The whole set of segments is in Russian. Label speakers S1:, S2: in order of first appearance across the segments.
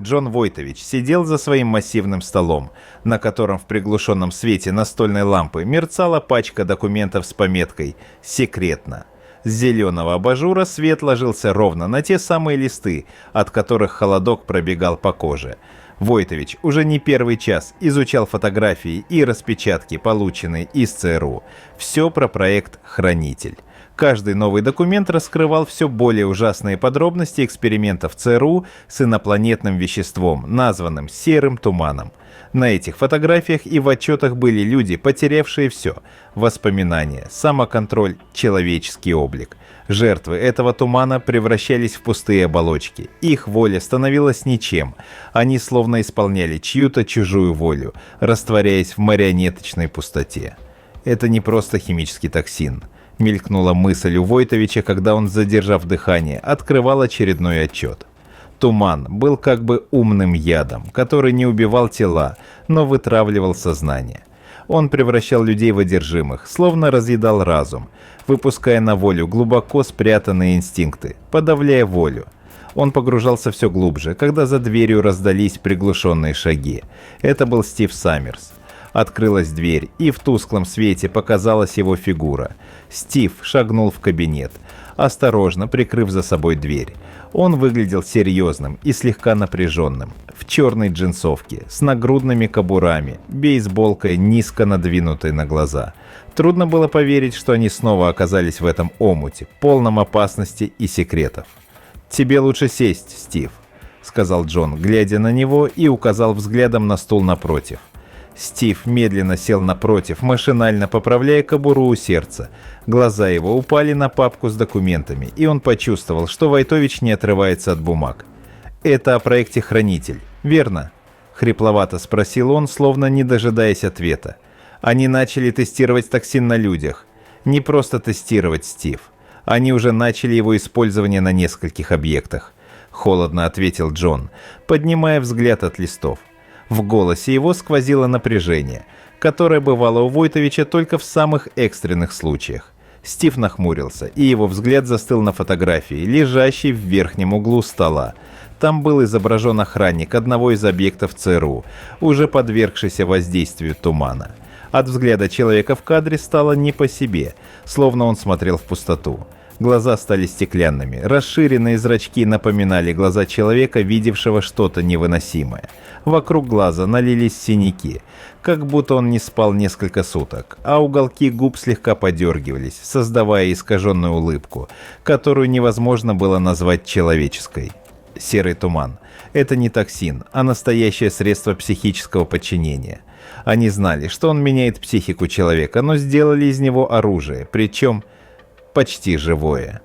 S1: Джон Войтович сидел за своим массивным столом, на котором в приглушенном свете настольной лампы мерцала пачка документов с пометкой «Секретно». С зеленого абажура свет ложился ровно на те самые листы, от которых холодок пробегал по коже. Войтович уже не первый час изучал фотографии и распечатки, полученные из ЦРУ. Все про проект «Хранитель». Каждый новый документ раскрывал все более ужасные подробности экспериментов ЦРУ с инопланетным веществом, названным серым туманом. На этих фотографиях и в отчетах были люди, потерявшие все – воспоминания, самоконтроль, человеческий облик. Жертвы этого тумана превращались в пустые оболочки. Их воля становилась ничем. Они словно исполняли чью-то чужую волю, растворяясь в марионеточной пустоте. Это не просто химический токсин. Мелькнула мысль у Войтовича, когда он, задержав дыхание, открывал очередной отчет. Туман был как бы умным ядом, который не убивал тела, но вытравливал сознание. Он превращал людей в одержимых, словно разъедал разум, выпуская на волю глубоко спрятанные инстинкты, подавляя волю. Он погружался все глубже, когда за дверью раздались приглушенные шаги. Это был Стив Саммерс. Открылась дверь, и в тусклом свете показалась его фигура. Стив шагнул в кабинет, осторожно прикрыв за собой дверь. Он выглядел серьезным и слегка напряженным, в черной джинсовке, с нагрудными кобурами, бейсболкой, низко надвинутой на глаза. Трудно было поверить, что они снова оказались в этом омуте, полном опасности и секретов. «Тебе лучше сесть, Стив», — сказал Джон, глядя на него, и указал взглядом на стул напротив. Стив медленно сел напротив, машинально поправляя кобуру у сердца. Глаза его упали на папку с документами, и он почувствовал, что Войтович не отрывается от бумаг. «Это о проекте «Хранитель», верно?» — хрипловато спросил он, словно не дожидаясь ответа. «Они начали тестировать токсин на людях. Не просто тестировать, Стив. Они уже начали его использование на нескольких объектах», — холодно ответил Джон, поднимая взгляд от листов. В голосе его сквозило напряжение, которое бывало у Войтовича только в самых экстренных случаях. Стив нахмурился, и его взгляд застыл на фотографии, лежащей в верхнем углу стола. Там был изображен охранник одного из объектов ЦРУ, уже подвергшийся воздействию тумана. От взгляда человека в кадре стало не по себе, словно он смотрел в пустоту. Глаза стали стеклянными, расширенные зрачки напоминали глаза человека, видевшего что-то невыносимое. Вокруг глаза налились синяки, как будто он не спал несколько суток, а уголки губ слегка подергивались, создавая искаженную улыбку, которую невозможно было назвать человеческой. Серый туман – это не токсин, а настоящее средство психического подчинения. Они знали, что он меняет психику человека, но сделали из него оружие, причем почти живое.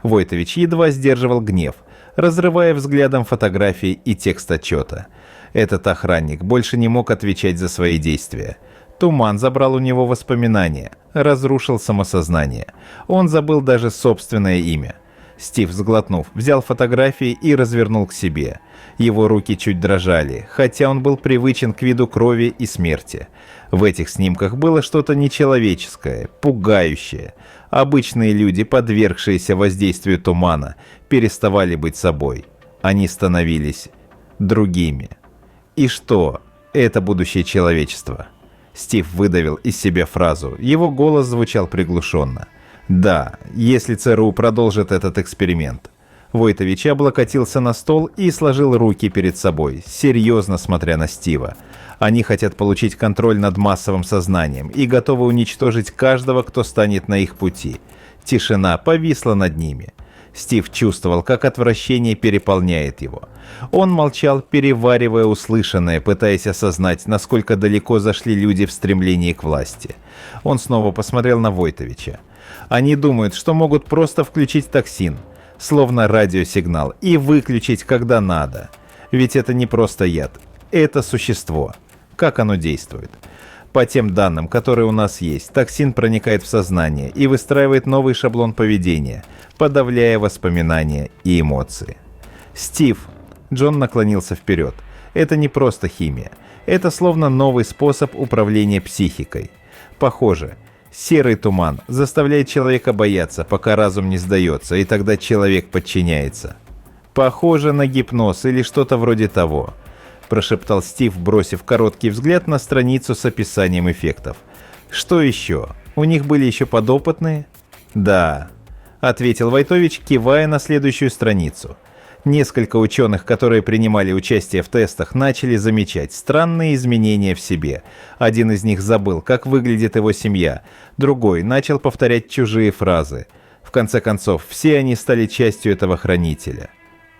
S1: Войтович едва сдерживал гнев, разрывая взглядом фотографии и текст отчета. Этот охранник больше не мог отвечать за свои действия. Туман забрал у него воспоминания, разрушил самосознание. Он забыл даже собственное имя. Стив, сглотнув, взял фотографии и развернул к себе. Его руки чуть дрожали, хотя он был привычен к виду крови и смерти. В этих снимках было что-то нечеловеческое, пугающее. Обычные люди, подвергшиеся воздействию тумана, переставали быть собой. Они становились другими. И что? Это будущее человечества. Стив выдавил из себя фразу. Его голос звучал приглушенно. Да, если ЦРУ продолжит этот эксперимент. Войтович облокотился на стол и сложил руки перед собой, серьезно смотря на Стива. Они хотят получить контроль над массовым сознанием и готовы уничтожить каждого, кто станет на их пути. Тишина повисла над ними. Стив чувствовал, как отвращение переполняет его. Он молчал, переваривая услышанное, пытаясь осознать, насколько далеко зашли люди в стремлении к власти. Он снова посмотрел на Войтовича. Они думают, что могут просто включить токсин, словно радиосигнал, и выключить, когда надо. Ведь это не просто яд, это существо. Как оно действует? По тем данным, которые у нас есть, токсин проникает в сознание и выстраивает новый шаблон поведения, подавляя воспоминания и эмоции. Стив, Джон наклонился вперед, это не просто химия, это словно новый способ управления психикой. Похоже, серый туман заставляет человека бояться, пока разум не сдается, и тогда человек подчиняется. «Похоже на гипноз или что-то вроде того», – прошептал Стив, бросив короткий взгляд на страницу с описанием эффектов. «Что еще? У них были еще подопытные?» «Да», – ответил Войтович, кивая на следующую страницу. Несколько ученых, которые принимали участие в тестах, начали замечать странные изменения в себе. Один из них забыл, как выглядит его семья, другой начал повторять чужие фразы. В конце концов, все они стали частью этого хранителя.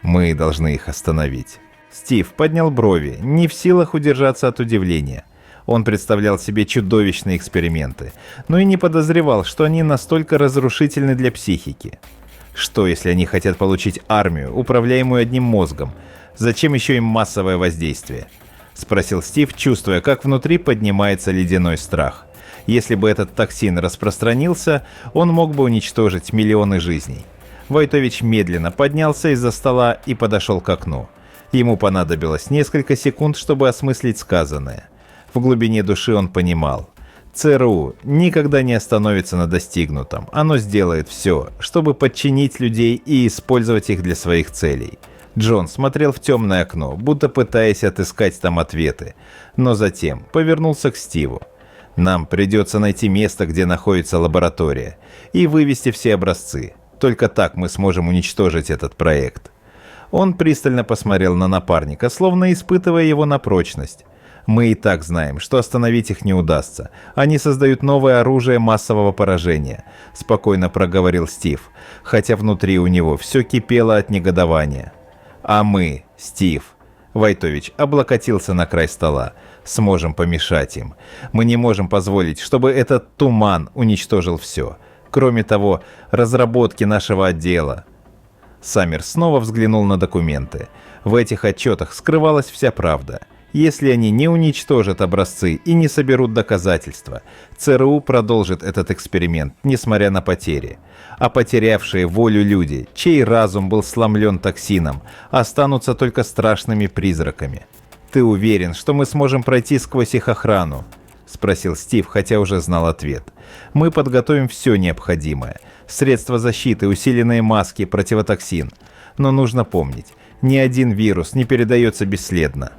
S1: Мы должны их остановить. Стив поднял брови, не в силах удержаться от удивления. Он представлял себе чудовищные эксперименты, но и не подозревал, что они настолько разрушительны для психики. Что, если они хотят получить армию, управляемую одним мозгом? Зачем еще им массовое воздействие? Спросил Стив, чувствуя, как внутри поднимается ледяной страх. Если бы этот токсин распространился, он мог бы уничтожить миллионы жизней. Войтович медленно поднялся из-за стола и подошел к окну. Ему понадобилось несколько секунд, чтобы осмыслить сказанное. В глубине души он понимал. ЦРУ никогда не остановится на достигнутом. Оно сделает все, чтобы подчинить людей и использовать их для своих целей. Джон смотрел в темное окно, будто пытаясь отыскать там ответы, но затем повернулся к Стиву. «Нам придется найти место, где находится лаборатория, и вывести все образцы. Только так мы сможем уничтожить этот проект». Он пристально посмотрел на напарника, словно испытывая его на прочность. «Мы и так знаем, что остановить их не удастся. Они создают новое оружие массового поражения», – спокойно проговорил Стив, хотя внутри у него все кипело от негодования. «А мы, Стив», – Войтович облокотился на край стола, – «сможем помешать им. Мы не можем позволить, чтобы этот туман уничтожил все. Кроме того, разработки нашего отдела». Саммерс снова взглянул на документы. В этих отчетах скрывалась вся правда. Если они не уничтожат образцы и не соберут доказательства, ЦРУ продолжит этот эксперимент, несмотря на потери. А потерявшие волю люди, чей разум был сломлен токсином, останутся только страшными призраками. «Ты уверен, что мы сможем пройти сквозь их охрану?» – спросил Стив, хотя уже знал ответ. «Мы подготовим все необходимое. Средства защиты, усиленные маски, противотоксин. Но нужно помнить, ни один вирус не передается бесследно».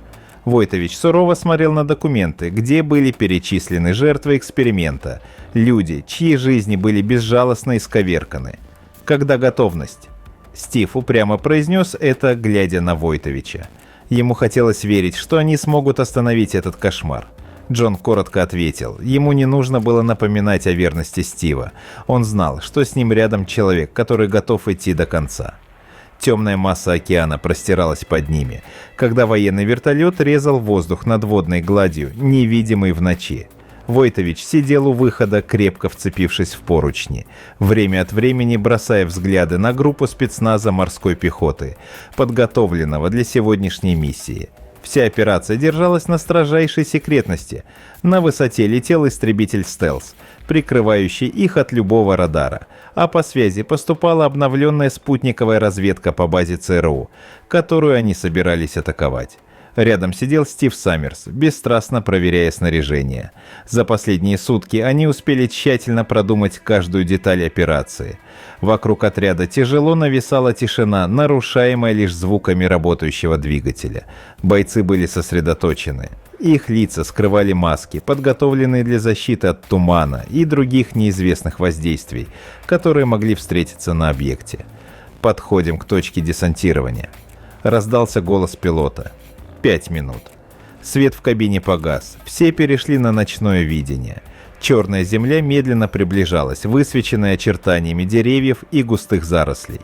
S1: Войтович сурово смотрел на документы, где были перечислены жертвы эксперимента, люди, чьи жизни были безжалостно исковерканы. «Когда готовность?» Стив упрямо произнес это, глядя на Войтовича. Ему хотелось верить, что они смогут остановить этот кошмар. Джон коротко ответил. Ему не нужно было напоминать о верности Стива. Он знал, что с ним рядом человек, который готов идти до конца. Темная масса океана простиралась под ними, когда военный вертолет резал воздух над водной гладью, невидимой в ночи. Войтович сидел у выхода, крепко вцепившись в поручни, время от времени бросая взгляды на группу спецназа морской пехоты, подготовленного для сегодняшней миссии. Вся операция держалась на строжайшей секретности. На высоте летел истребитель «Стелс», прикрывающий их от любого радара, а по связи поступала обновленная спутниковая разведка по базе ЦРУ, которую они собирались атаковать. Рядом сидел Стив Саммерс, бесстрастно проверяя снаряжение. За последние сутки они успели тщательно продумать каждую деталь операции. Вокруг отряда тяжело нависала тишина, нарушаемая лишь звуками работающего двигателя. Бойцы были сосредоточены. Их лица скрывали маски, подготовленные для защиты от тумана и других неизвестных воздействий, которые могли встретиться на объекте. «Подходим к точке десантирования», — раздался голос пилота. 5 минут. Свет в кабине погас. Все перешли на ночное видение. Черная земля медленно приближалась, высвеченная очертаниями деревьев и густых зарослей.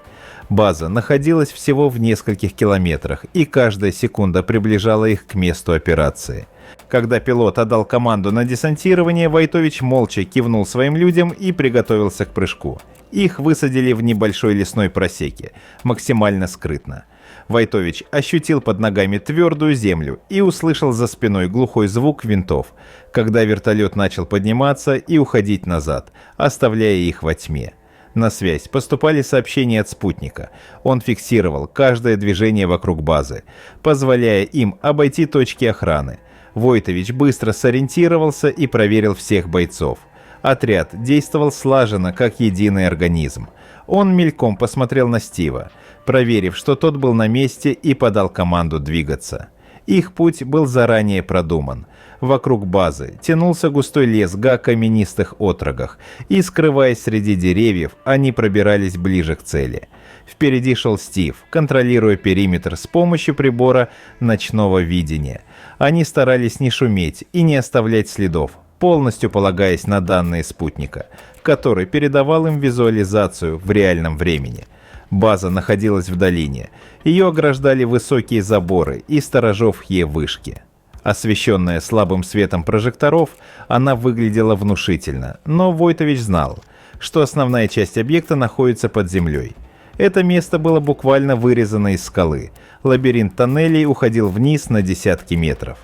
S1: База находилась всего в нескольких километрах, и каждая секунда приближала их к месту операции. Когда пилот отдал команду на десантирование, Войтович молча кивнул своим людям и приготовился к прыжку. Их высадили в небольшой лесной просеке, максимально скрытно. Войтович ощутил под ногами твердую землю и услышал за спиной глухой звук винтов, когда вертолет начал подниматься и уходить назад, оставляя их во тьме. На связь поступали сообщения от спутника. Он фиксировал каждое движение вокруг базы, позволяя им обойти точки охраны. Войтович быстро сориентировался и проверил всех бойцов. Отряд действовал слаженно, как единый организм. Он мельком посмотрел на Стива, проверив, что тот был на месте, и подал команду двигаться. Их путь был заранее продуман. Вокруг базы тянулся густой лесга о каменистых отрогах, и, скрываясь среди деревьев, они пробирались ближе к цели. Впереди шел Стив, контролируя периметр с помощью прибора ночного видения. Они старались не шуметь и не оставлять следов, полностью полагаясь на данные спутника, который передавал им визуализацию в реальном времени. База находилась в долине. Ее ограждали высокие заборы и сторожевые вышки. Освещенная слабым светом прожекторов, она выглядела внушительно, но Войтович знал, что основная часть объекта находится под землей. Это место было буквально вырезано из скалы. Лабиринт тоннелей уходил вниз на десятки метров.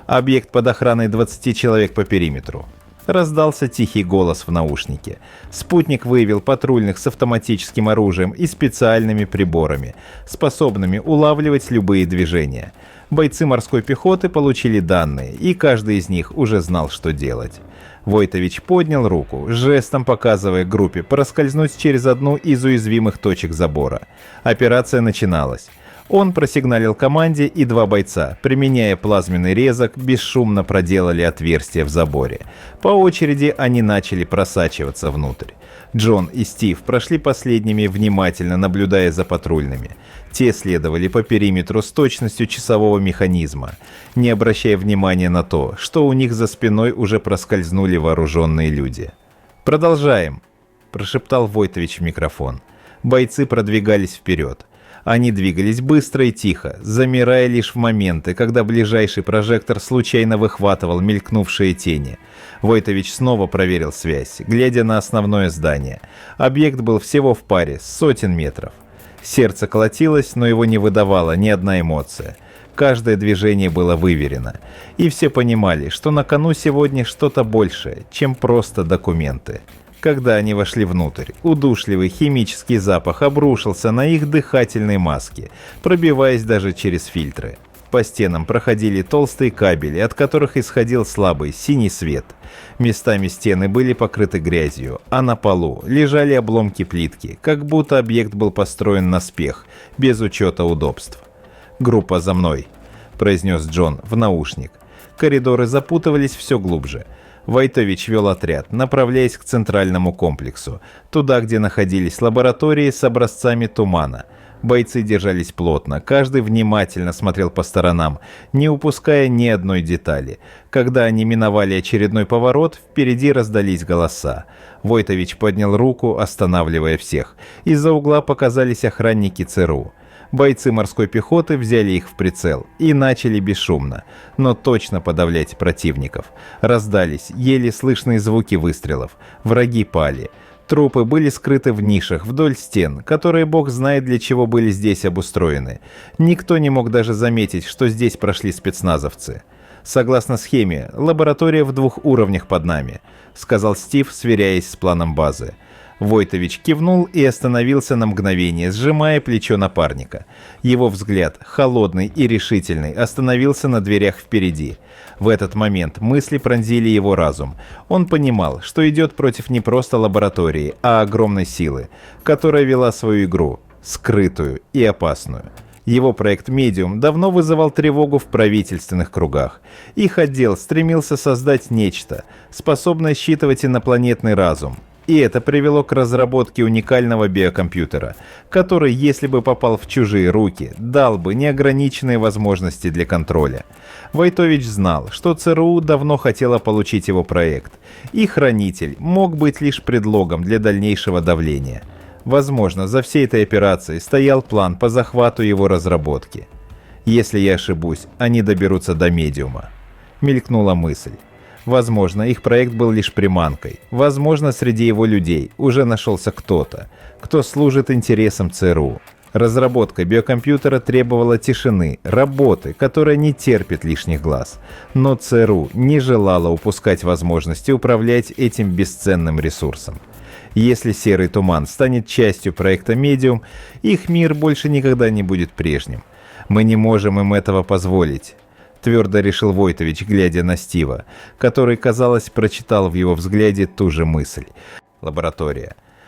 S1: Объект под охраной 20 человек по периметру. Раздался тихий голос в наушнике. Спутник выявил патрульных с автоматическим оружием и специальными приборами, способными улавливать любые движения. Бойцы морской пехоты получили данные, и каждый из них уже знал, что делать. Войтович поднял руку, жестом показывая группе проскользнуть через одну из уязвимых точек забора. Операция начиналась. Он просигналил команде, и два бойца, применяя плазменный резак, бесшумно проделали отверстие в заборе. По очереди они начали просачиваться внутрь. Джон и Стив прошли последними, внимательно наблюдая за патрульными. Те следовали по периметру с точностью часового механизма, не обращая внимания на то, что у них за спиной уже проскользнули вооруженные люди. «Продолжаем», – прошептал Войтович в микрофон. Бойцы продвигались вперед. Они двигались быстро и тихо, замирая лишь в моменты, когда ближайший прожектор случайно выхватывал мелькнувшие тени. Войтович снова проверил связь, глядя на основное здание. Объект был всего в паре, сотен метров. Сердце колотилось, но его не выдавала ни одна эмоция. Каждое движение было выверено. И все понимали, что на кону сегодня что-то большее, чем просто документы. Когда они вошли внутрь, удушливый химический запах обрушился на их дыхательные маски, пробиваясь даже через фильтры. По стенам проходили толстые кабели, от которых исходил слабый синий свет. Местами стены были покрыты грязью, а на полу лежали обломки плитки, как будто объект был построен наспех, без учета удобств. «Группа за мной», – произнес Джон в наушник. Коридоры запутывались все глубже. Войтович вел отряд, направляясь к центральному комплексу, туда, где находились лаборатории с образцами тумана. Бойцы держались плотно, каждый внимательно смотрел по сторонам, не упуская ни одной детали. Когда они миновали очередной поворот, впереди раздались голоса. Войтович поднял руку, останавливая всех. Из-за угла показались охранники ЦРУ. Бойцы морской пехоты взяли их в прицел и начали бесшумно, но точно подавлять противников. Раздались еле слышные звуки выстрелов. Враги пали. Трупы были скрыты в нишах вдоль стен, которые бог знает для чего были здесь обустроены. Никто не мог даже заметить, что здесь прошли спецназовцы. «Согласно схеме, лаборатория в 2 уровнях под нами», — сказал Стив, сверяясь с планом базы. Войтович кивнул и остановился на мгновение, сжимая плечо напарника. Его взгляд, холодный и решительный, остановился на дверях впереди. В этот момент мысли пронзили его разум. Он понимал, что идет против не просто лаборатории, а огромной силы, которая вела свою игру, скрытую и опасную. Его проект «Медиум» давно вызывал тревогу в правительственных кругах. Их отдел стремился создать нечто, способное считывать инопланетный разум. И это привело к разработке уникального биокомпьютера, который, если бы попал в чужие руки, дал бы неограниченные возможности для контроля. Войтович знал, что ЦРУ давно хотела получить его проект, и Хранитель мог быть лишь предлогом для дальнейшего давления. Возможно, за всей этой операцией стоял план по захвату его разработки. Если я ошибусь, они доберутся до Медиума. Мелькнула мысль. Возможно, их проект был лишь приманкой. Возможно, среди его людей уже нашелся кто-то, кто служит интересам ЦРУ. Разработка биокомпьютера требовала тишины, работы, которая не терпит лишних глаз. Но ЦРУ не желала упускать возможности управлять этим бесценным ресурсом. Если серый туман станет частью проекта «Медиум», их мир больше никогда не будет прежним. Мы не можем им этого позволить. Твердо решил Войтович, глядя на Стива, который, казалось, прочитал в его взгляде ту же мысль. Лаборатория.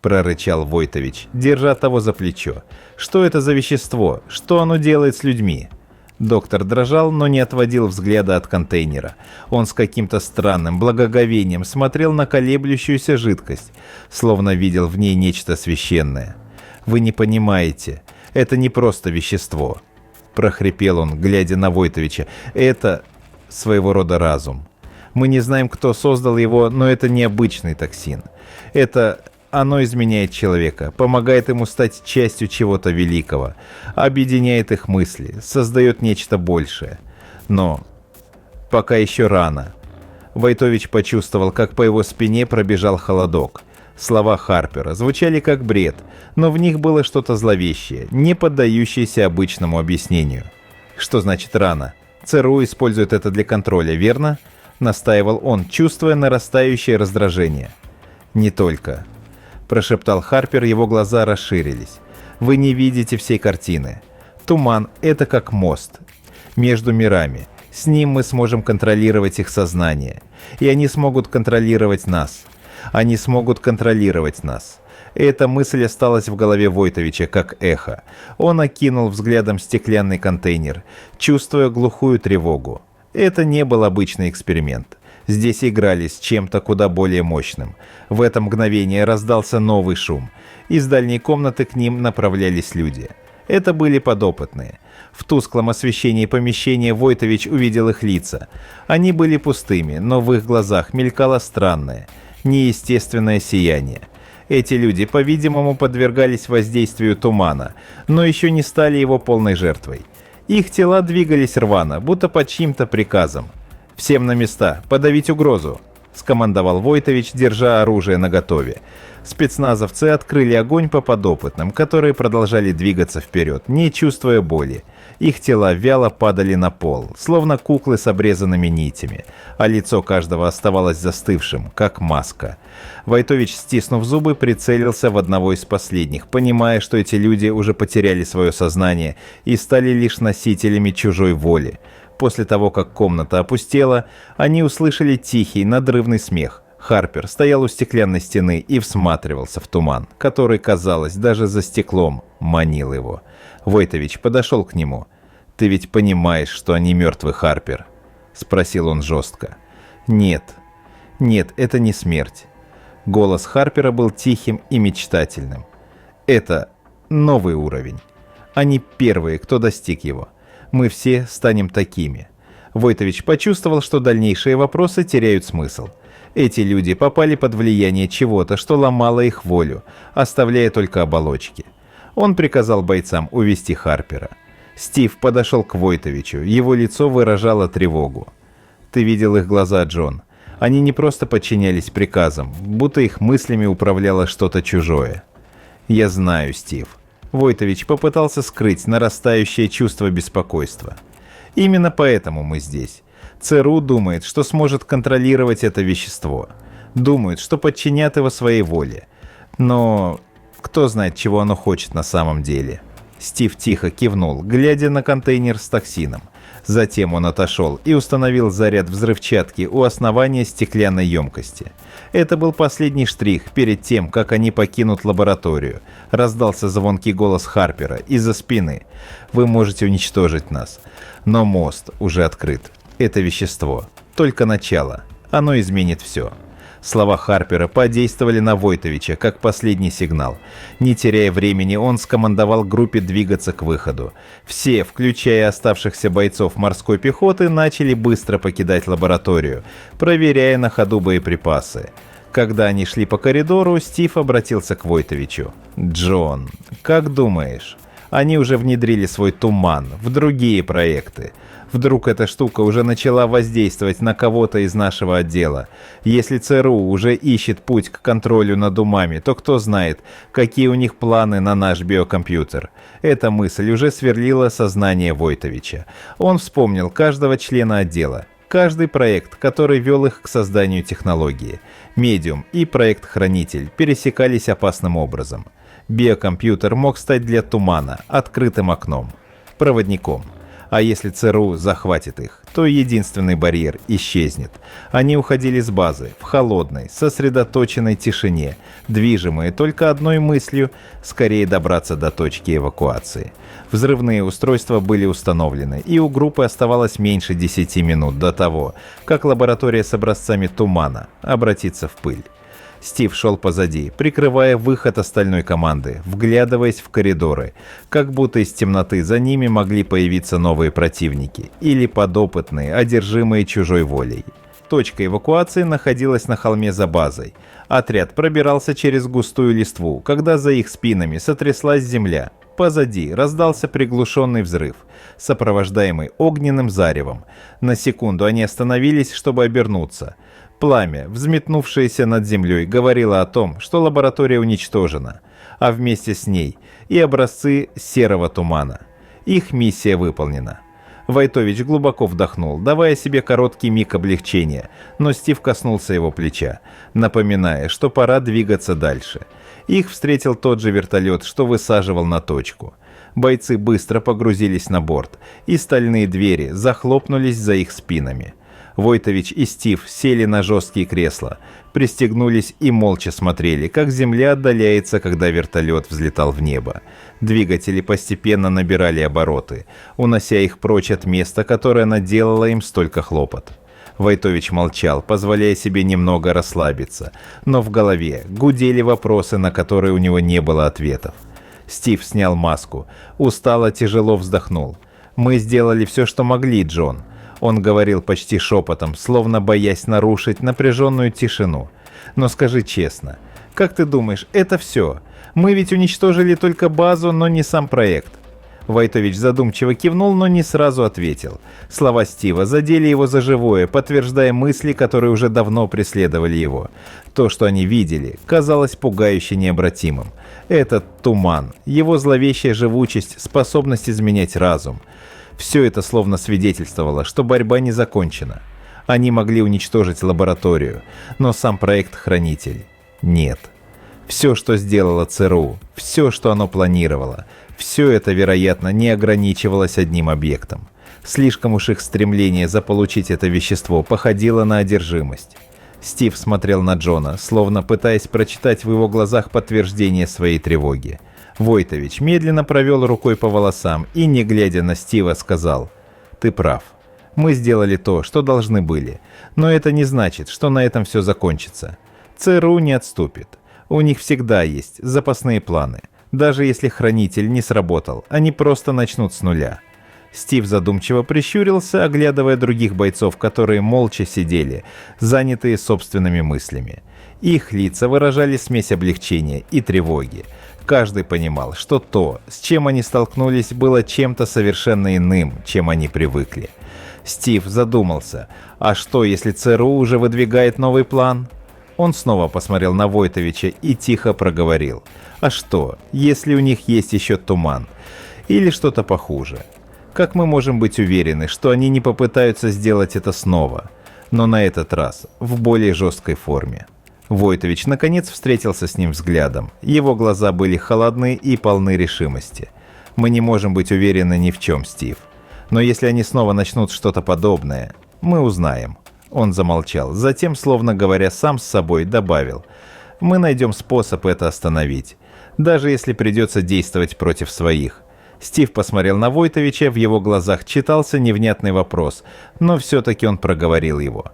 S1: прорычал Войтович, держа того за плечо. «Что это за вещество? Что оно делает с людьми?» Доктор дрожал, но не отводил взгляда от контейнера. Он с каким-то странным благоговением смотрел на колеблющуюся жидкость, словно видел в ней нечто священное. «Вы не понимаете, это не просто вещество», – прохрипел он, глядя на Войтовича. «Это своего рода разум. Мы не знаем, кто создал его, но это необычный токсин. Оно изменяет человека, помогает ему стать частью чего-то великого, объединяет их мысли, создает нечто большее. Но пока еще рано». Войтович почувствовал, как по его спине пробежал холодок. Слова Харпера звучали как бред, но в них было что-то зловещее, не поддающееся обычному объяснению. «Что значит рано? ЦРУ использует это для контроля, верно?» – настаивал он, чувствуя нарастающее раздражение. «Не только», – прошептал Харпер, его глаза расширились. «Вы не видите всей картины. Туман – это как мост между мирами. С ним мы сможем контролировать их сознание, и они смогут контролировать нас. Они смогут контролировать нас». Эта мысль осталась в голове Войтовича как эхо. Он окинул взглядом стеклянный контейнер, чувствуя глухую тревогу. Это не был обычный эксперимент. Здесь играли с чем-то куда более мощным. В это мгновение раздался новый шум. Из дальней комнаты к ним направлялись люди. Это были подопытные. В тусклом освещении помещения Войтович увидел их лица. Они были пустыми, но в их глазах мелькало странное, неестественное сияние. Эти люди, по-видимому, подвергались воздействию тумана, но еще не стали его полной жертвой. Их тела двигались рвано, будто под чьим-то приказом. «Всем на места, подавить угрозу!» – скомандовал Войтович, держа оружие наготове. Спецназовцы открыли огонь по подопытным, которые продолжали двигаться вперед, не чувствуя боли. Их тела вяло падали на пол, словно куклы с обрезанными нитями, а лицо каждого оставалось застывшим, как маска. Войтович, стиснув зубы, прицелился в одного из последних, понимая, что эти люди уже потеряли свое сознание и стали лишь носителями чужой воли. После того, как комната опустела, они услышали тихий, надрывный смех. Харпер стоял у стеклянной стены и всматривался в туман, который, казалось, даже за стеклом манил его. Войтович подошел к нему. «Ты ведь понимаешь, что они мертвы, Харпер?» – спросил он жестко. «Нет, это не смерть». Голос Харпера был тихим и мечтательным. «Это новый уровень. Они первые, кто достиг его. Мы все станем такими». Войтович почувствовал, что дальнейшие вопросы теряют смысл. Эти люди попали под влияние чего-то, что ломало их волю, оставляя только оболочки. Он приказал бойцам увести Харпера. Стив подошел к Войтовичу, его лицо выражало тревогу. «Ты видел их глаза, Джон. Они не просто подчинялись приказам, будто их мыслями управляло что-то чужое». «Я знаю, Стив». Войтович попытался скрыть нарастающее чувство беспокойства. «Именно поэтому мы здесь. ЦРУ думает, что сможет контролировать это вещество. Думает, что подчинят его своей воле. Но кто знает, чего оно хочет на самом деле». Стив тихо кивнул, глядя на контейнер с токсином. Затем он отошел и установил заряд взрывчатки у основания стеклянной емкости. Это был последний штрих перед тем, как они покинут лабораторию. Раздался звонкий голос Харпера из-за спины. «Вы можете уничтожить нас, но мост уже открыт. Это вещество. Только начало. Оно изменит все». Слова Харпера подействовали на Войтовича, как последний сигнал. Не теряя времени, он скомандовал группе двигаться к выходу. Все, включая оставшихся бойцов морской пехоты, начали быстро покидать лабораторию, проверяя на ходу боеприпасы. Когда они шли по коридору, Стив обратился к Войтовичу. «Джон, как думаешь, они уже внедрили свой туман в другие проекты? Вдруг эта штука уже начала воздействовать на кого-то из нашего отдела? Если ЦРУ уже ищет путь к контролю над умами, то кто знает, какие у них планы на наш биокомпьютер?» Эта мысль уже сверлила сознание Войтовича. Он вспомнил каждого члена отдела, каждый проект, который вел их к созданию технологии. Медиум и проект Хранитель пересекались опасным образом. Биокомпьютер мог стать для тумана открытым окном, проводником. А если ЦРУ захватит их, то единственный барьер исчезнет. Они уходили с базы в холодной, сосредоточенной тишине, движимые только одной мыслью – скорее добраться до точки эвакуации. Взрывные устройства были установлены, и у группы оставалось меньше 10 минут до того, как лаборатория с образцами тумана обратится в пыль. Стив шел позади, прикрывая выход остальной команды, вглядываясь в коридоры, как будто из темноты за ними могли появиться новые противники или подопытные, одержимые чужой волей. Точка эвакуации находилась на холме за базой. Отряд пробирался через густую листву, когда за их спинами сотряслась земля. Позади раздался приглушенный взрыв, сопровождаемый огненным заревом. На секунду они остановились, чтобы обернуться. Пламя, взметнувшееся над землей, говорило о том, что лаборатория уничтожена, а вместе с ней и образцы серого тумана. Их миссия выполнена. Войтович глубоко вдохнул, давая себе короткий миг облегчения, но Стив коснулся его плеча, напоминая, что пора двигаться дальше. Их встретил тот же вертолет, что высаживал на точку. Бойцы быстро погрузились на борт, и стальные двери захлопнулись за их спинами. Войтович и Стив сели на жесткие кресла, пристегнулись и молча смотрели, как земля отдаляется, когда вертолет взлетал в небо. Двигатели постепенно набирали обороты, унося их прочь от места, которое наделало им столько хлопот. Войтович молчал, позволяя себе немного расслабиться, но в голове гудели вопросы, на которые у него не было ответов. Стив снял маску, устало, тяжело вздохнул. «Мы сделали все, что могли, Джон». Он говорил почти шепотом, словно боясь нарушить напряженную тишину. «Но скажи честно, как ты думаешь, это все? Мы ведь уничтожили только базу, но не сам проект». Войтович задумчиво кивнул, но не сразу ответил. Слова Стива задели его за живое, подтверждая мысли, которые уже давно преследовали его. То, что они видели, казалось пугающе необратимым. Этот туман, его зловещая живучесть, способность изменять разум. Все это словно свидетельствовало, что борьба не закончена. Они могли уничтожить лабораторию, но сам проект «Хранитель» нет. Все, что сделало ЦРУ, все, что оно планировало, все это, вероятно, не ограничивалось одним объектом. Слишком уж их стремление заполучить это вещество походило на одержимость. Стив смотрел на Джона, словно пытаясь прочитать в его глазах подтверждение своей тревоги. Войтович медленно провел рукой по волосам и, не глядя на Стива, сказал: «Ты прав. Мы сделали то, что должны были, но это не значит, что на этом все закончится. ЦРУ не отступит. У них всегда есть запасные планы. Даже если хранитель не сработал, они просто начнут с нуля». Стив задумчиво прищурился, оглядывая других бойцов, которые молча сидели, занятые собственными мыслями. Их лица выражали смесь облегчения и тревоги. Каждый понимал, что то, с чем они столкнулись, было чем-то совершенно иным, чем они привыкли. Стив задумался, а что, если ЦРУ уже выдвигает новый план? Он снова посмотрел на Войтовича и тихо проговорил: «А что, если у них есть еще туман? Или что-то похуже? Как мы можем быть уверены, что они не попытаются сделать это снова, но на этот раз в более жесткой форме?» Войтович наконец встретился с ним взглядом. Его глаза были холодны и полны решимости. «Мы не можем быть уверены ни в чем, Стив. Но если они снова начнут что-то подобное, мы узнаем». Он замолчал, затем, словно говоря сам с собой, добавил: «Мы найдем способ это остановить, даже если придется действовать против своих». Стив посмотрел на Войтовича, в его глазах читался невнятный вопрос, но все-таки он проговорил его.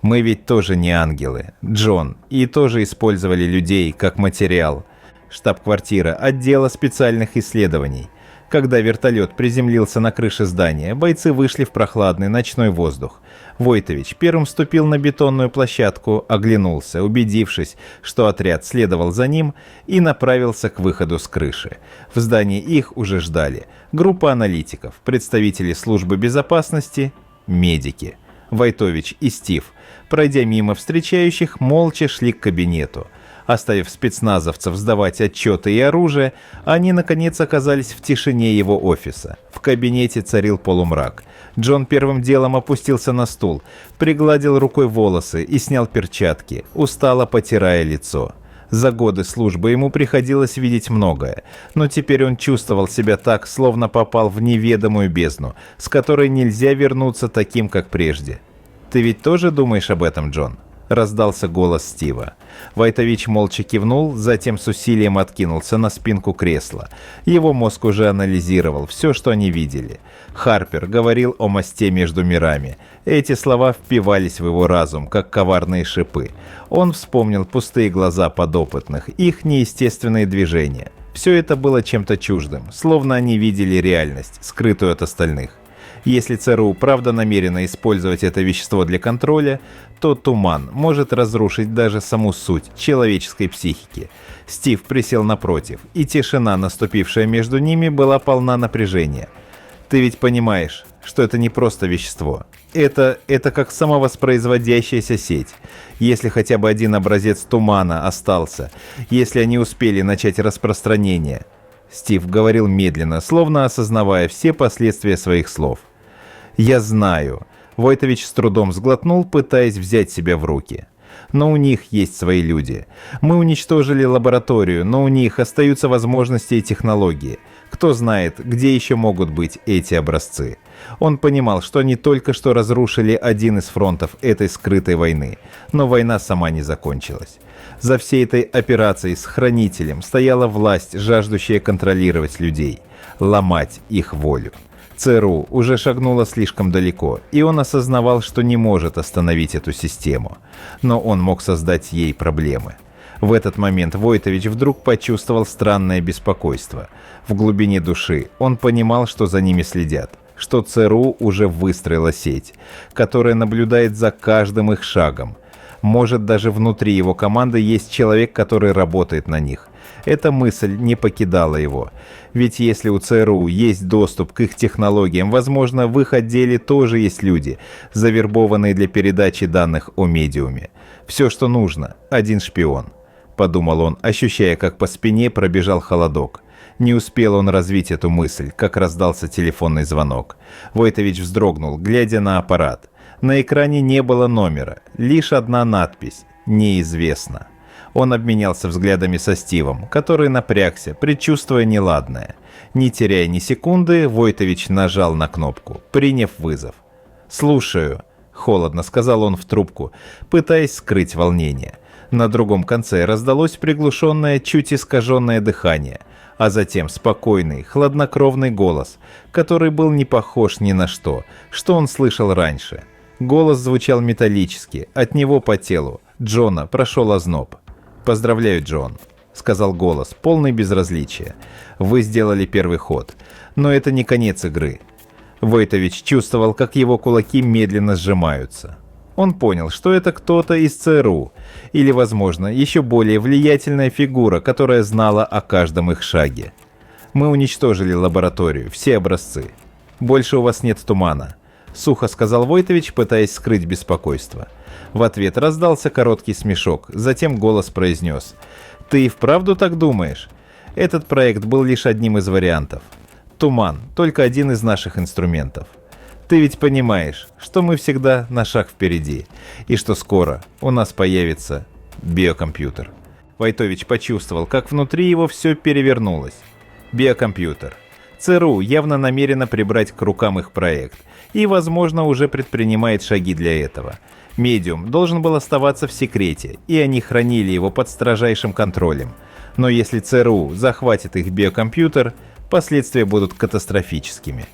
S1: «Мы ведь тоже не ангелы, Джон, и тоже использовали людей как материал. Штаб-квартира отдела специальных исследований. Когда вертолет приземлился на крыше здания, бойцы вышли в прохладный ночной воздух. Войтович первым ступил на бетонную площадку, оглянулся, убедившись, что отряд следовал за ним, и направился к выходу с крыши. В здании их уже ждали группа аналитиков, представители службы безопасности, медики. Войтович и Стив, пройдя мимо встречающих, молча шли к кабинету. Оставив спецназовцев сдавать отчеты и оружие, они, наконец, оказались в тишине его офиса. В кабинете царил полумрак. Джон первым делом опустился на стул, пригладил рукой волосы и снял перчатки, устало потирая лицо. За годы службы ему приходилось видеть многое, но теперь он чувствовал себя так, словно попал в неведомую бездну, с которой нельзя вернуться таким, как прежде. «Ты ведь тоже думаешь об этом, Джон?» — раздался голос Стива. Войтович молча кивнул, затем с усилием откинулся на спинку кресла. Его мозг уже анализировал все, что они видели. Харпер говорил о мосте между мирами. Эти слова впивались в его разум, как коварные шипы. Он вспомнил пустые глаза подопытных, их неестественные движения. Все это было чем-то чуждым, словно они видели реальность, скрытую от остальных. Если ЦРУ правда намерена использовать это вещество для контроля, то туман может разрушить даже саму суть человеческой психики. Стив присел напротив, и тишина, наступившая между ними, была полна напряжения. «Ты ведь понимаешь, что это не просто вещество. Это как самовоспроизводящаяся сеть. Если хотя бы один образец тумана остался, если они успели начать распространение...» Стив говорил медленно, словно осознавая все последствия своих слов. «Я знаю». Войтович с трудом сглотнул, пытаясь взять себя в руки. «Но у них есть свои люди. Мы уничтожили лабораторию, но у них остаются возможности и технологии. Кто знает, где еще могут быть эти образцы». Он понимал, что они только что разрушили один из фронтов этой скрытой войны, но война сама не закончилась. За всей этой операцией с Хранителем стояла власть, жаждущая контролировать людей, ломать их волю. ЦРУ уже шагнула слишком далеко, и он осознавал, что не может остановить эту систему. Но он мог создать ей проблемы. В этот момент Войтович вдруг почувствовал странное беспокойство. В глубине души он понимал, что за ними следят, что ЦРУ уже выстроила сеть, которая наблюдает за каждым их шагом. Может, даже внутри его команды есть человек, который работает на них. Эта мысль не покидала его. Ведь если у ЦРУ есть доступ к их технологиям, возможно, в их отделе тоже есть люди, завербованные для передачи данных о медиуме. Все, что нужно – один шпион. Подумал он, ощущая, как по спине пробежал холодок. Не успел он развить эту мысль, как раздался телефонный звонок. Войтович вздрогнул, глядя на аппарат. На экране не было номера, лишь одна надпись «Неизвестно». Он обменялся взглядами со Стивом, который напрягся, предчувствуя неладное. Не теряя ни секунды, Войтович нажал на кнопку, приняв вызов. «Слушаю», — холодно сказал он в трубку, пытаясь скрыть волнение. На другом конце раздалось приглушенное, чуть искаженное дыхание, а затем спокойный, хладнокровный голос, который был не похож ни на что он слышал раньше. Голос звучал металлически, от него по телу Джона прошел озноб. «Поздравляю, Джон», — сказал голос, полный безразличия. «Вы сделали первый ход, но это не конец игры». Войтович чувствовал, как его кулаки медленно сжимаются. Он понял, что это кто-то из ЦРУ, или, возможно, еще более влиятельная фигура, которая знала о каждом их шаге. «Мы уничтожили лабораторию, все образцы. Больше у вас нет тумана», — сухо сказал Войтович, пытаясь скрыть беспокойство. В ответ раздался короткий смешок, затем голос произнес: «Ты и вправду так думаешь?» Этот проект был лишь одним из вариантов. Туман — только один из наших инструментов. Ты ведь понимаешь, что мы всегда на шаг впереди, и что скоро у нас появится биокомпьютер. Войтович почувствовал, как внутри его все перевернулось. Биокомпьютер. ЦРУ явно намерена прибрать к рукам их проект, и, возможно, уже предпринимает шаги для этого. Медиум должен был оставаться в секрете, и они хранили его под строжайшим контролем. Но если ЦРУ захватит их биокомпьютер, последствия будут катастрофическими.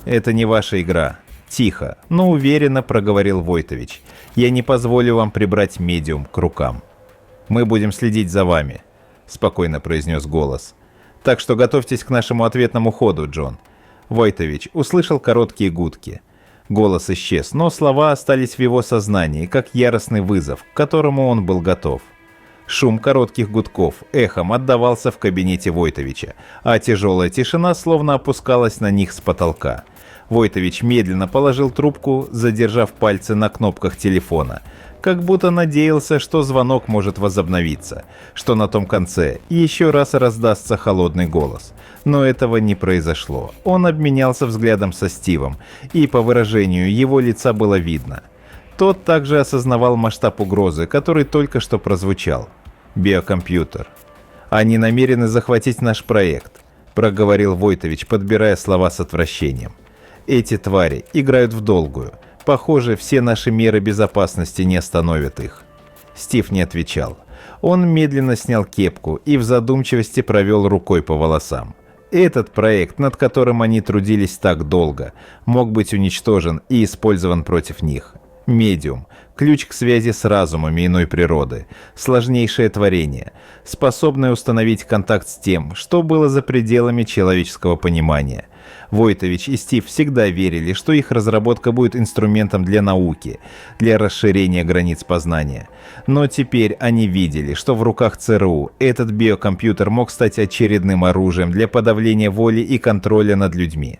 S1: «Это не ваша игра», — тихо, но уверенно проговорил Войтович. «Я не позволю вам прибрать медиум к рукам». «Мы будем следить за вами», — спокойно произнес голос. «Так что готовьтесь к нашему ответному ходу, Джон». Войтович услышал короткие гудки. Голос исчез, но слова остались в его сознании, как яростный вызов, к которому он был готов. Шум коротких гудков эхом отдавался в кабинете Войтовича, а тяжелая тишина словно опускалась на них с потолка. Войтович медленно положил трубку, задержав пальцы на кнопках телефона, как будто надеялся, что звонок может возобновиться, что на том конце еще раз раздастся холодный голос. Но этого не произошло. Он обменялся взглядом со Стивом, и по выражению его лица было видно. Тот также осознавал масштаб угрозы, который только что прозвучал. Биокомпьютер. Они намерены захватить наш проект, проговорил Войтович, подбирая слова с отвращением. Эти твари играют в долгую. Похоже, все наши меры безопасности не остановят их. Стив не отвечал. Он медленно снял кепку и в задумчивости провел рукой по волосам. Этот проект, над которым они трудились так долго, мог быть уничтожен и использован против них. Медиум – ключ к связи с разумами иной природы, сложнейшее творение, способное установить контакт с тем, что было за пределами человеческого понимания. Войтович и Стив всегда верили, что их разработка будет инструментом для науки, для расширения границ познания. Но теперь они видели, что в руках ЦРУ этот биокомпьютер мог стать очередным оружием для подавления воли и контроля над людьми.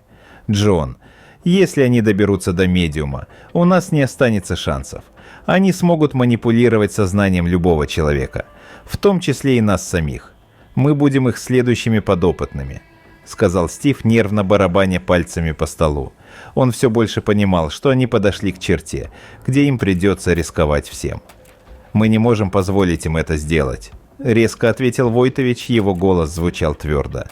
S1: Джон, если они доберутся до медиума, у нас не останется шансов. Они смогут манипулировать сознанием любого человека, в том числе и нас самих. Мы будем их следующими подопытными, сказал Стив, нервно барабаня пальцами по столу. Он все больше понимал, что они подошли к черте, где им придется рисковать всем. «Мы не можем позволить им это сделать», — резко ответил Войтович, его голос звучал твердо.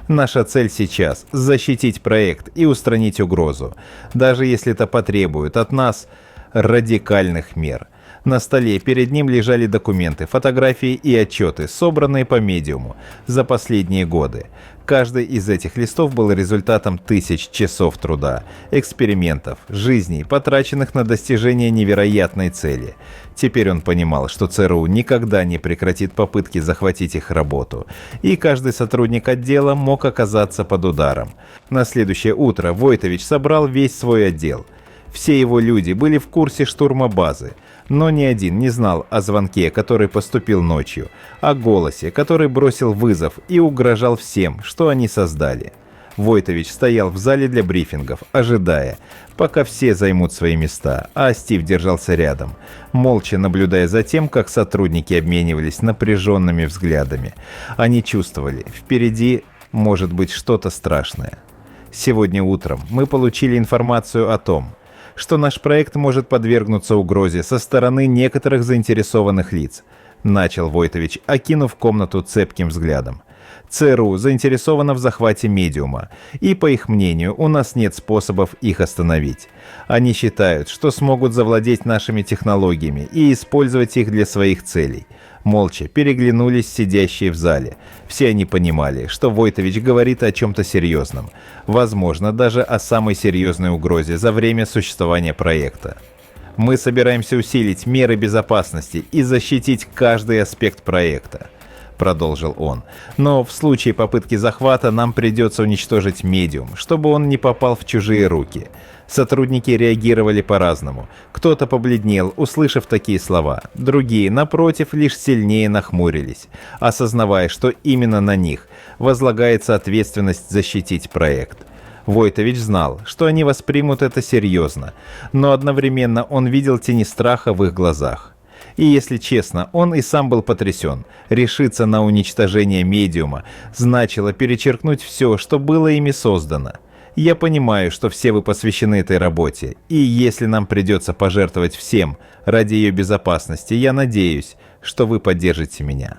S1: «Наша цель сейчас — защитить проект и устранить угрозу, даже если это потребует от нас радикальных мер». На столе перед ним лежали документы, фотографии и отчеты, собранные по медиуму за последние годы. Каждый из этих листов был результатом тысяч часов труда, экспериментов, жизней, потраченных на достижение невероятной цели. Теперь он понимал, что ЦРУ никогда не прекратит попытки захватить их работу, и каждый сотрудник отдела мог оказаться под ударом. На следующее утро Войтович собрал весь свой отдел. Все его люди были в курсе штурма базы, но ни один не знал о звонке, который поступил ночью, о голосе, который бросил вызов и угрожал всем, что они создали. Войтович стоял в зале для брифингов, ожидая, пока все займут свои места, а Стив держался рядом, молча наблюдая за тем, как сотрудники обменивались напряженными взглядами. Они чувствовали, впереди может быть что-то страшное. Сегодня утром мы получили информацию о том, что наш проект может подвергнуться угрозе со стороны некоторых заинтересованных лиц, начал Войтович, окинув комнату цепким взглядом. ЦРУ заинтересована в захвате медиума, и, по их мнению, у нас нет способов их остановить. Они считают, что смогут завладеть нашими технологиями и использовать их для своих целей. Молча переглянулись сидящие в зале. Все они понимали, что Войтович говорит о чем-то серьезном, возможно, даже о самой серьезной угрозе за время существования проекта. Мы собираемся усилить меры безопасности и защитить каждый аспект проекта, продолжил он. Но в случае попытки захвата нам придется уничтожить медиум, чтобы он не попал в чужие руки. Сотрудники реагировали по-разному. Кто-то побледнел, услышав такие слова. Другие, напротив, лишь сильнее нахмурились, осознавая, что именно на них возлагается ответственность защитить проект. Войтович знал, что они воспримут это серьезно, но одновременно он видел тени страха в их глазах. И, если честно, он и сам был потрясен. Решиться на уничтожение медиума значило перечеркнуть все, что было ими создано. Я понимаю, что все вы посвящены этой работе, и если нам придется пожертвовать всем ради ее безопасности, я надеюсь, что вы поддержите меня».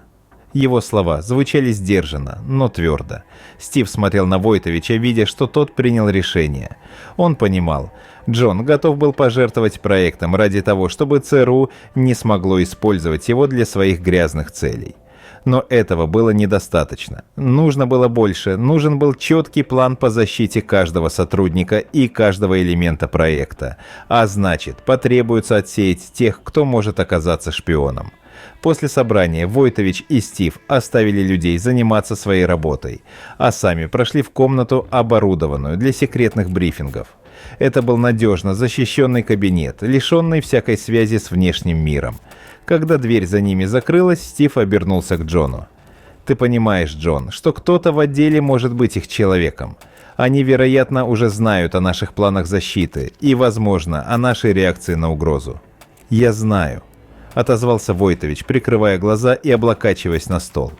S1: Его слова звучали сдержанно, но твердо. Стив смотрел на Войтовича, видя, что тот принял решение. Он понимал, Джон готов был пожертвовать проектом ради того, чтобы ЦРУ не смогло использовать его для своих грязных целей. Но этого было недостаточно. Нужно было больше, нужен был четкий план по защите каждого сотрудника и каждого элемента проекта. А значит, потребуется отсеять тех, кто может оказаться шпионом. После собрания Войтович и Стив оставили людей заниматься своей работой, а сами прошли в комнату, оборудованную для секретных брифингов. Это был надежно защищенный кабинет, лишенный всякой связи с внешним миром. Когда дверь за ними закрылась, Стив обернулся к Джону. «Ты понимаешь, Джон, что кто-то в отделе может быть их человеком. Они, вероятно, уже знают о наших планах защиты и, возможно, о нашей реакции на угрозу». «Я знаю», — отозвался Войтович, прикрывая глаза и облокачиваясь на стол.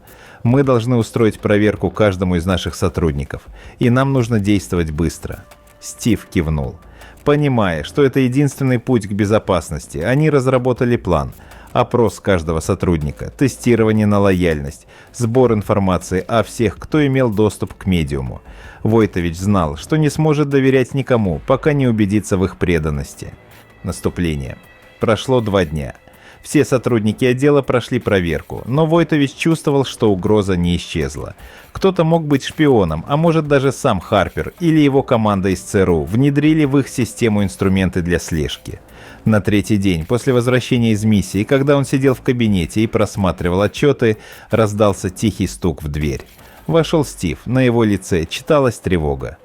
S1: «Мы должны устроить проверку каждому из наших сотрудников, и нам нужно действовать быстро». Стив кивнул. Понимая, что это единственный путь к безопасности, они разработали план. Опрос каждого сотрудника, тестирование на лояльность, сбор информации о всех, кто имел доступ к медиуму. Войтович знал, что не сможет доверять никому, пока не убедится в их преданности. Наступление. Прошло 2 дня. Все сотрудники отдела прошли проверку, но Войтович чувствовал, что угроза не исчезла. Кто-то мог быть шпионом, а может даже сам Харпер или его команда из ЦРУ внедрили в их систему инструменты для слежки. На 3-й день после возвращения из миссии, когда он сидел в кабинете и просматривал отчеты, раздался тихий стук в дверь. Вошел Стив, на его лице читалась тревога.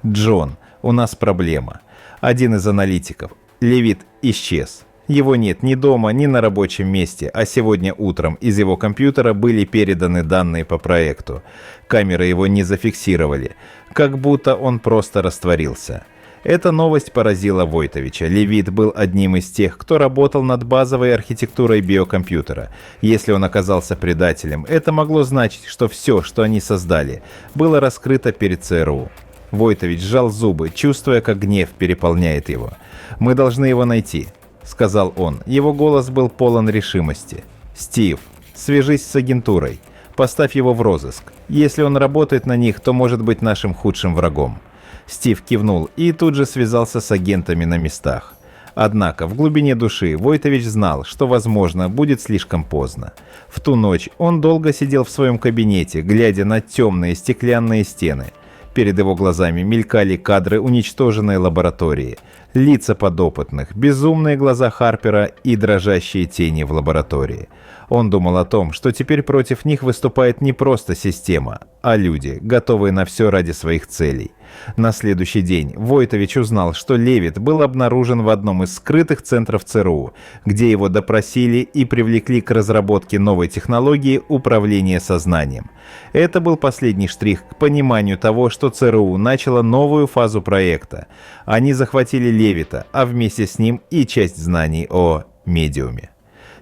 S1: «Джон, у нас проблема. Один из аналитиков, Левит, исчез. Его нет ни дома, ни на рабочем месте, а сегодня утром из его компьютера были переданы данные по проекту. Камеры его не зафиксировали, как будто он просто растворился». Эта новость поразила Войтовича. Левит был одним из тех, кто работал над базовой архитектурой биокомпьютера. Если он оказался предателем, это могло значить, что все, что они создали, было раскрыто перед ЦРУ. Войтович сжал зубы, чувствуя, как гнев переполняет его. «Мы должны его найти», — сказал он. Его голос был полон решимости. «Стив, свяжись с агентурой. Поставь его в розыск. Если он работает на них, то может быть нашим худшим врагом». Стив кивнул и тут же связался с агентами на местах. Однако в глубине души Войтович знал, что, возможно, будет слишком поздно. В ту ночь он долго сидел в своем кабинете, глядя на темные стеклянные стены. Перед его глазами мелькали кадры уничтоженной лаборатории, лица подопытных, безумные глаза Харпера и дрожащие тени в лаборатории. Он думал о том, что теперь против них выступает не просто система, а люди, готовые на все ради своих целей. На следующий день Войтович узнал, что Левит был обнаружен в одном из скрытых центров ЦРУ, где его допросили и привлекли к разработке новой технологии управления сознанием. Это был последний штрих к пониманию того, что ЦРУ начало новую фазу проекта. Они захватили Левита, а вместе с ним и часть знаний о медиуме.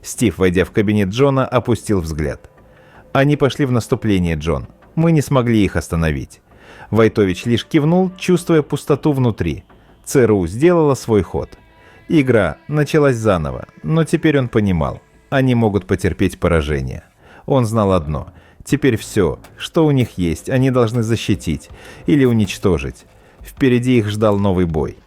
S1: Стив, войдя в кабинет Джона, опустил взгляд. «Они пошли в наступление, Джон. Мы не смогли их остановить». Войтович лишь кивнул, чувствуя пустоту внутри. ЦРУ сделала свой ход. Игра началась заново, но теперь он понимал, они могут потерпеть поражение. Он знал одно: теперь все, что у них есть, они должны защитить или уничтожить. Впереди их ждал новый бой.